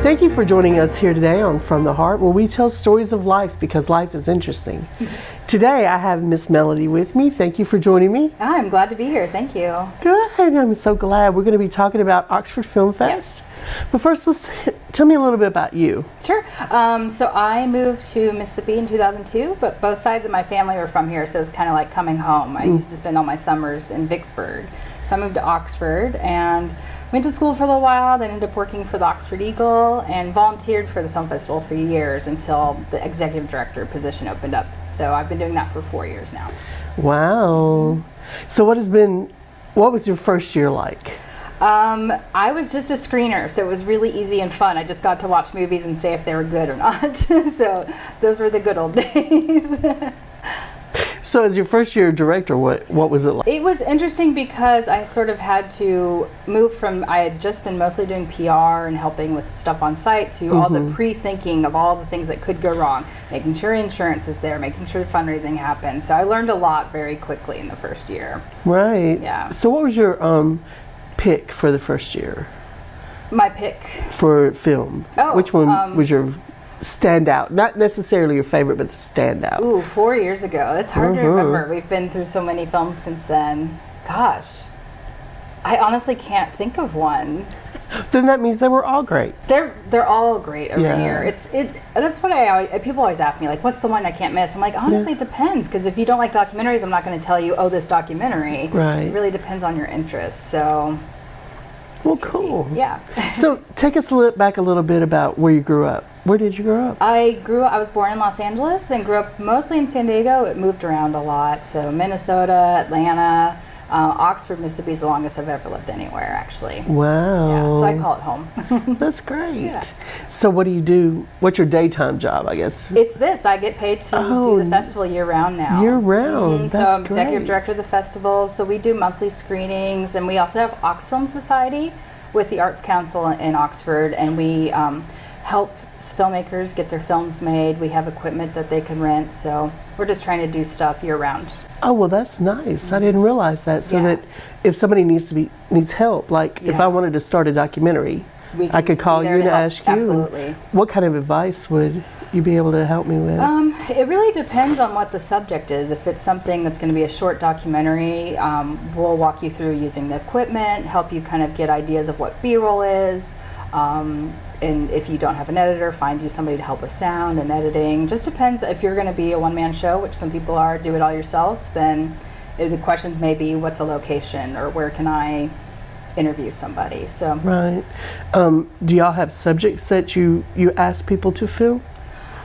Thank you for joining us here today on From the Heart, where we tell stories of life because life is interesting. Today I have Miss Melody with me. Thank you for joining me. I'm glad to be here. Thank you. Good. I'm so glad. We're going to be talking about Oxford Film Fest. But first, tell me a little bit about you. Sure. So I moved to Mississippi in 2002, but both sides of my family were from here, so it's kind of like coming home. I used to spend all my summers in Vicksburg. So I moved to Oxford and went to school for a little while, then ended up working for the Oxford Eagle and volunteered for the film festival for years until the executive director position opened up. So I've been doing that for 4 years now. Wow. So what was your first year like? I was just a screener, so it was really easy and fun. I just got to watch movies and say if they were good or not. So those were the good old days. So as your first year director, what was it like? It was interesting because I sort of had to move from, I had just been mostly doing PR and helping with stuff on site to all the pre-thinking of all the things that could go wrong, making sure insurance is there, making sure fundraising happens. So I learned a lot very quickly in the first year. Right. Yeah. So what was your pick for the first year? My pick? For film. Oh. Which one was your standout? Not necessarily your favorite, but the standout. Ooh, 4 years ago. That's hard to remember. We've been through so many films since then. Gosh. I honestly can't think of one. Then that means they were all great. They're all great every year. That's what people always ask me, like, what's the one I can't miss? I'm like, honestly, it depends, because if you don't like documentaries, I'm not going to tell you, oh, this documentary. Right. It really depends on your interests. So. Well, cool. Yeah. So take us back a little bit about where you grew up. Where did you grow up? I was born in Los Angeles and grew up mostly in San Diego. It moved around a lot. So Minnesota, Atlanta, Oxford, Mississippi is the longest I've ever lived anywhere, actually. Wow. Yeah, so I call it home. That's great. Yeah. So what do you do? What's your daytime job, I guess? It's this. I get paid to do the festival year-round now. Year-round. So I'm executive director of the festival. So we do monthly screenings, and we also have Ox Film Society with the Arts Council in Oxford, and we help filmmakers get their films made. We have equipment that they can rent, so we're just trying to do stuff year-round. Oh, well, that's nice. I didn't realize that. So that if somebody needs help, like if I wanted to start a documentary, I could call you and ask you. Absolutely. What kind of advice would you be able to help me with? It really depends on what the subject is. If it's something that's going to be a short documentary, we'll walk you through using the equipment, help you kind of get ideas of what B-roll is. And if you don't have an editor, find you somebody to help with sound and editing. Just depends. If you're going to be a one-man show, which some people are, do it all yourself, then the questions may be, what's a location, or where can I interview somebody? So right. Do y'all have subjects that you ask people to film?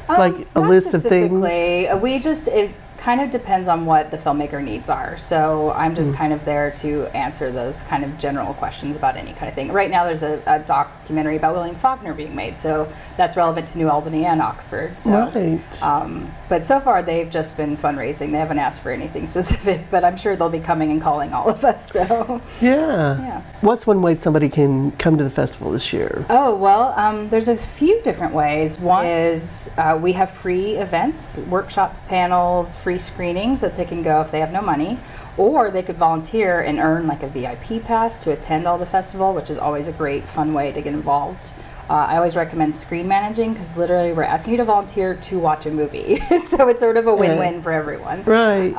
Like a list of things? It kind of depends on what the filmmaker needs are. So I'm just kind of there to answer those kind of general questions about any kind of thing. Right now there's a documentary about William Faulkner being made, so that's relevant to New Albany and Oxford. So, right. But so far they've just been fundraising. They haven't asked for anything specific, but I'm sure they'll be coming and calling all of us. So yeah. What's one way somebody can come to the festival this year? Oh, well, there's a few different ways. One is we have free events, workshops, panels, free screenings that they can go if they have no money, or they could volunteer and earn like a VIP pass to attend all the festival, which is always a great fun way to get involved. I always recommend screen managing, because literally we're asking you to volunteer to watch a movie. So it's sort of a win-win for everyone. Right.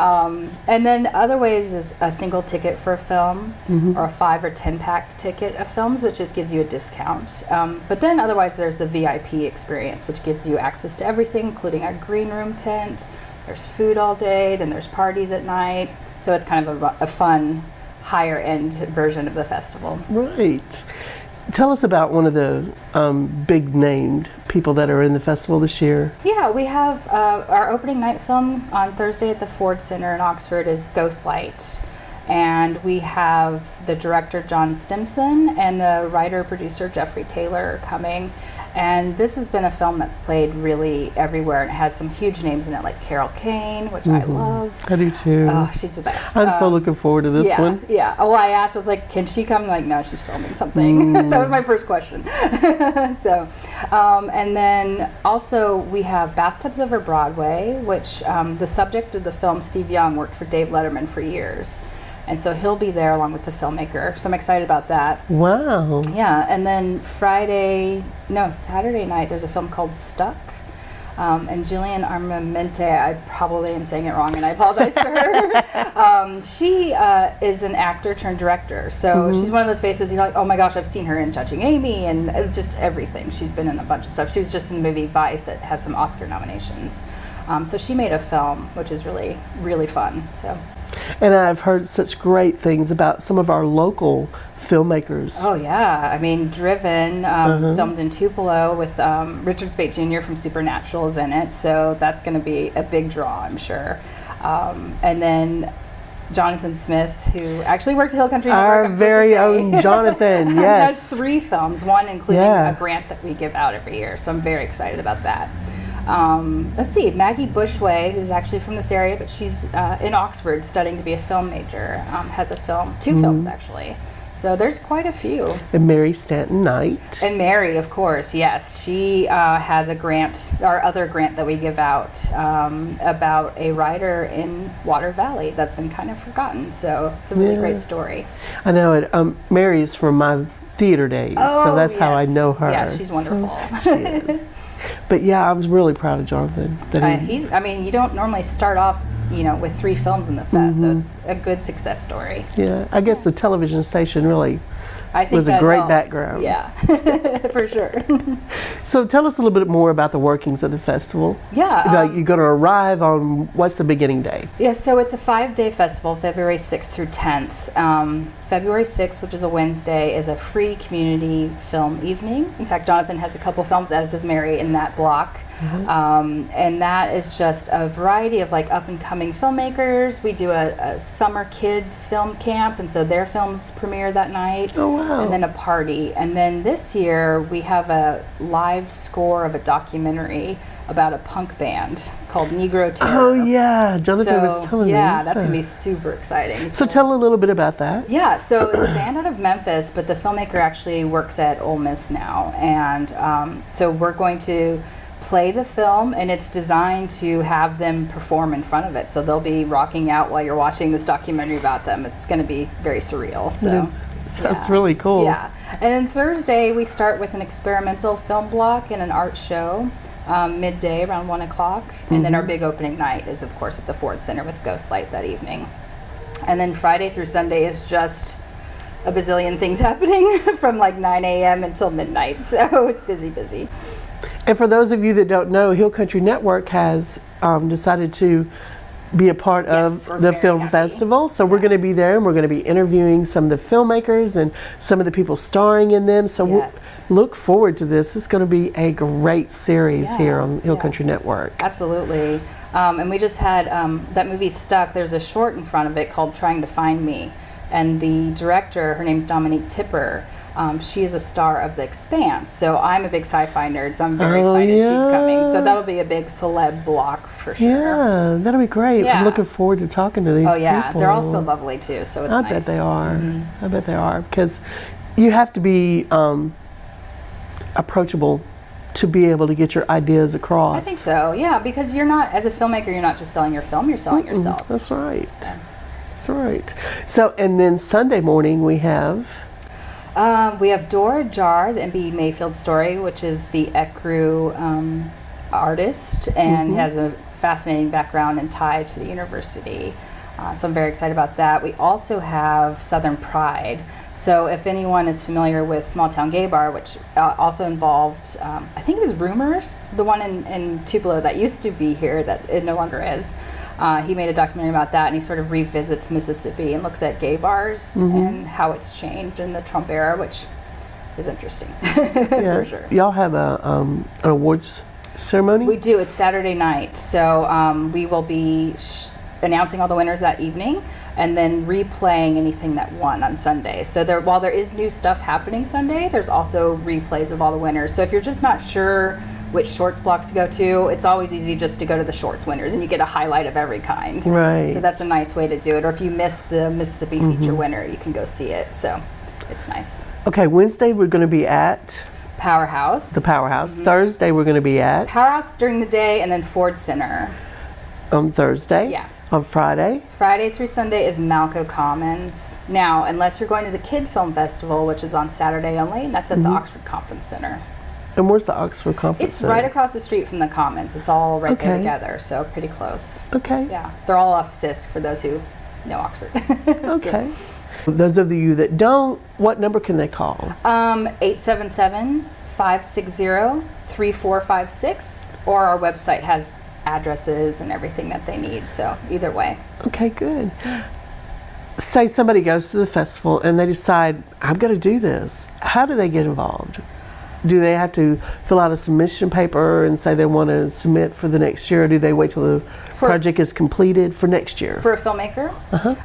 And then other ways is a single ticket for a film, or a 5 or 10 pack ticket of films, which just gives you a discount. But then otherwise there's the VIP experience, which gives you access to everything, including a green room tent. There's food all day, then there's parties at night. So it's kind of a fun, higher end version of the festival. Right. Tell us about one of the big named people that are in the festival this year. Yeah, we have our opening night film on Thursday at the Ford Center in Oxford is Ghostlight. And we have the director John Stimson and the writer-producer Jeffrey Taylor coming. And this has been a film that's played really everywhere, and it has some huge names in it, like Carol Kane, which I love. I do too. Oh, she's the best. I'm so looking forward to this one. Yeah. Oh, I asked, was like, can she come? Like, no, she's filming something. That was my first question. So, and then also we have Bathtubs Over Broadway, which the subject of the film, Steve Young, worked for Dave Letterman for years. And so he'll be there along with the filmmaker. So I'm excited about that. Wow. Yeah, and then Saturday night, there's a film called Stuck. And Jillian Armamente, I probably am saying it wrong, and I apologize to her. She is an actor turned director. So she's one of those faces you're like, oh my gosh, I've seen her in Judging Amy and just everything. She's been in a bunch of stuff. She was just in the movie Vice that has some Oscar nominations. So she made a film, which is really, really fun. So. And I've heard such great things about some of our local filmmakers. Oh yeah, I mean, Driven filmed in Tupelo with Richard Speight Jr. from Supernatural is in it, so that's going to be a big draw, I'm sure. And then Jonathan Smith, who actually works at Hill Country Network. Our very own Jonathan, yes. Has 3 films, one including a grant that we give out every year, so I'm very excited about that. Let's see, Maggie Bushway, who's actually from this area, but she's in Oxford studying to be a film major, has a film, 2 films actually. So there's quite a few. And Mary Stanton Knight. And Mary, of course, yes. She has a grant, our other grant that we give out about a writer in Water Valley that's been kind of forgotten. So it's a really great story. I know it. Mary's from my theater days, so that's how I know her. Yeah, she's wonderful. So she is. But yeah, I was really proud of Jonathan. That you don't normally start off, with 3 films in the fest, so it's a good success story. Yeah, I guess the television station really was a great background. Yeah, for sure. So tell us a little bit more about the workings of the festival. Yeah. You're going to arrive on, what's the beginning day? Yeah, so it's a 5-day festival, February 6th through 10th. February 6th, which is a Wednesday, is a free community film evening. In fact, Jonathan has a couple films, as does Mary, in that block. And that is just a variety of up-and-coming filmmakers. We do a summer kid film camp, and so their films premiere that night. Oh, wow. And then a party. And then this year, we have a live score of a documentary about a punk band called Negro Terror. Oh, yeah. Jonathan was telling me. Yeah, that's going to be super exciting. So tell a little bit about that. Yeah, so it's a band out of Memphis, but the filmmaker actually works at Ole Miss now. And so we're going to play the film, and it's designed to have them perform in front of it. So they'll be rocking out while you're watching this documentary about them. It's going to be very surreal. So sounds really cool. Yeah. And then Thursday, we start with an experimental film block and an art show. Midday around 1 o'clock, and then our big opening night is, of course, at the Ford Center with Ghostlight that evening. And then Friday through Sunday is just a bazillion things happening from 9 a.m. until midnight, so it's busy. And for those of you that don't know, Hill Country Network has decided to be a part of the film festival. So we're going to be there, and we're going to be interviewing some of the filmmakers and some of the people starring in them. So we'll look forward to this. It's going to be a great series here on Hill Country Network. Absolutely. And we just had that movie Stuck. There's a short in front of it called Trying to Find Me. And the director, her name's Dominique Tipper. She is a star of The Expanse, so I'm a big sci-fi nerd, so I'm very excited she's coming. So that'll be a big celeb block for sure. Yeah, that'll be great. I'm looking forward to talking to these people. Oh yeah, they're all so lovely too, so it's nice. I bet they are. I bet they are, because you have to be approachable to be able to get your ideas across. I think so, yeah, because you're not, as a filmmaker, you're not just selling your film, you're selling yourself. That's right. That's right. So, and then Sunday morning we have... Dora Jar, the M.B. Mayfield story, which is the Ecru artist and has a fascinating background and tie to the university. So I'm very excited about that. We also have Southern Pride. So if anyone is familiar with Small Town Gay Bar, which also involved, I think it was Rumors, the one in Tupelo that used to be here that it no longer is. He made a documentary about that, and he sort of revisits Mississippi and looks at gay bars and how it's changed in the Trump era, which is interesting for sure. Y'all have an awards ceremony? We do. It's Saturday night, so we will be announcing all the winners that evening, and then replaying anything that won on Sunday. So while there is new stuff happening Sunday, there's also replays of all the winners. So if you're just not sure which shorts blocks to go to, it's always easy just to go to the shorts winners, and you get a highlight of every kind. Right. So that's a nice way to do it. Or if you miss the Mississippi feature winner, you can go see it. So it's nice. Okay, Wednesday we're going to be at Powerhouse. The Powerhouse. Thursday we're going to be at Powerhouse during the day, and then Ford Center on Thursday. Yeah. On Friday? Friday through Sunday is Malco Commons. Now, unless you're going to the Kid Film Festival, which is on Saturday only, and that's at the Oxford Conference Center. And where's the Oxford Conference It's Center? right across the street from the Commons. It's all right there Okay. together, so pretty close. Okay. Yeah, they're all off CISC for those who know Oxford. Okay. Those of you that don't, what number can they call? 877-560-3456, or our website has addresses and everything that they need, so either way. Okay, good. Say somebody goes to the festival and they decide, I'm going to do this. How do they get involved? Do they have to fill out a submission paper and say they want to submit for the next year, or do they wait till the project is completed for next year? For a filmmaker?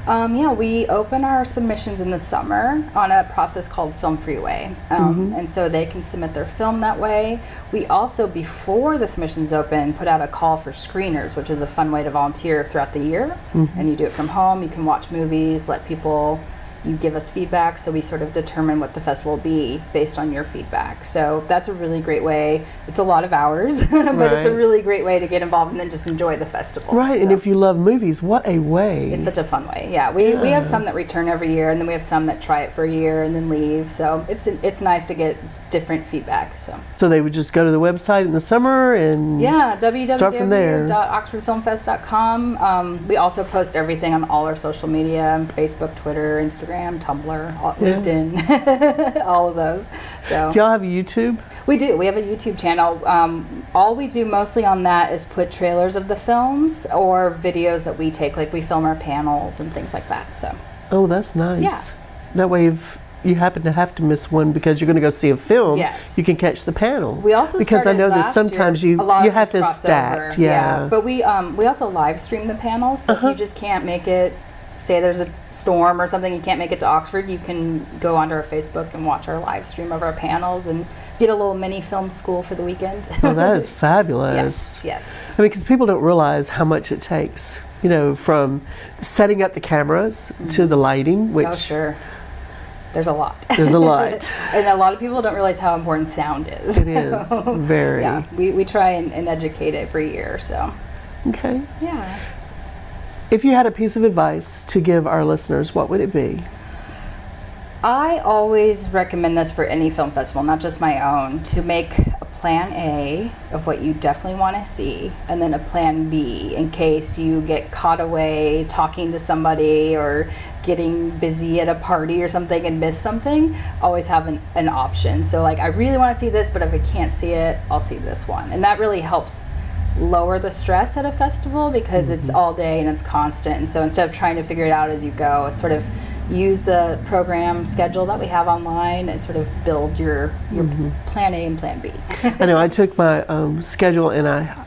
Yeah, we open our submissions in the summer on a process called Film Freeway. And so they can submit their film that way. We also, before the submissions open, put out a call for screeners, which is a fun way to volunteer throughout the year. And you do it from home. You can watch movies, let people, you give us feedback, so we sort of determine what the festival will be based on your feedback. So that's a really great way. It's a lot of hours, but it's a really great way to get involved and then just enjoy the festival. Right, so. and if you love movies, what a way. It's such a fun way. Yeah, we have some that return every year, and then we have some that try it for a year and then leave. So it's nice to get different feedback. So they would just go to the website in the summer and start from there. www.oxfordfilmfest.com. We also post everything on all our social media: Facebook, Twitter, Instagram, Tumblr, LinkedIn, all of those. So do y'all have a YouTube? We do. We have a YouTube channel. All we do mostly on that is put trailers of the films or videos that we take, like we film our panels and things like that. So. Oh, that's nice. Yeah. That way, if you happen to have to miss one because you're going to go see a film, yes, you can catch the panel. We also because I know that sometimes you have to stack. Yeah. But we also live stream the panels. So if you just can't make it, say there's a storm or something, you can't make it to Oxford, you can go onto our Facebook and watch our live stream of our panels and get a little mini film school for the weekend. Oh, that is fabulous. Yes. I mean, because people don't realize how much it takes, you know, from setting up the cameras to the lighting, which... Oh, sure. There's a lot. There's a lot. And a lot of people don't realize how important sound is. It is, very. Yeah, we try and educate every year, so. Okay. Yeah. If you had a piece of advice to give our listeners, what would it be? I always recommend this for any film festival, not just my own, to make a plan A of what you definitely want to see, and then a plan B in case you get caught away talking to somebody or getting busy at a party or something and miss something. Always have an option. So like, I really want to see this, but if I can't see it, I'll see this one. And that really helps lower the stress at a festival because it's all day and it's constant. And so instead of trying to figure it out as you go, it's sort of use the program schedule that we have online and sort of build your plan A and plan B. I know I took my schedule and I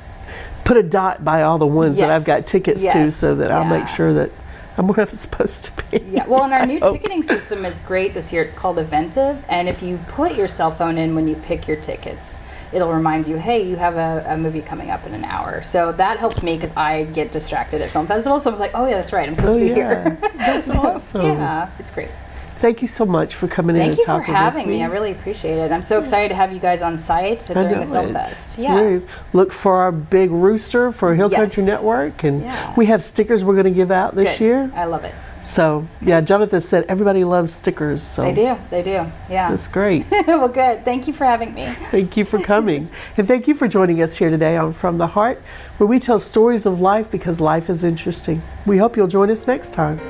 put a dot by all the ones that I've got tickets to so that I'll make sure that I'm where I'm supposed to be. Yeah, well, and our new ticketing system is great this year. It's called Eventive, and if you put your cell phone in when you pick your tickets, it'll remind you, hey, you have a movie coming up in an hour. So that helps me because I get distracted at film festivals. So I was like, oh yeah, that's right, I'm supposed to be here. That's awesome. Yeah, it's great. Thank you so much for coming in and talking with me. Thank you for having me. I really appreciate it. I'm so excited to have you guys on site during the Film Fest. Yeah. Look for our big rooster for Hill Country Network, and we have stickers we're going to give out this year. I love it. So, yeah, Jonathan said everybody loves stickers. So they do. Yeah. That's great. Well, good. Thank you for having me. Thank you for coming. And thank you for joining us here today on From the Heart, where we tell stories of life because life is interesting. We hope you'll join us next time.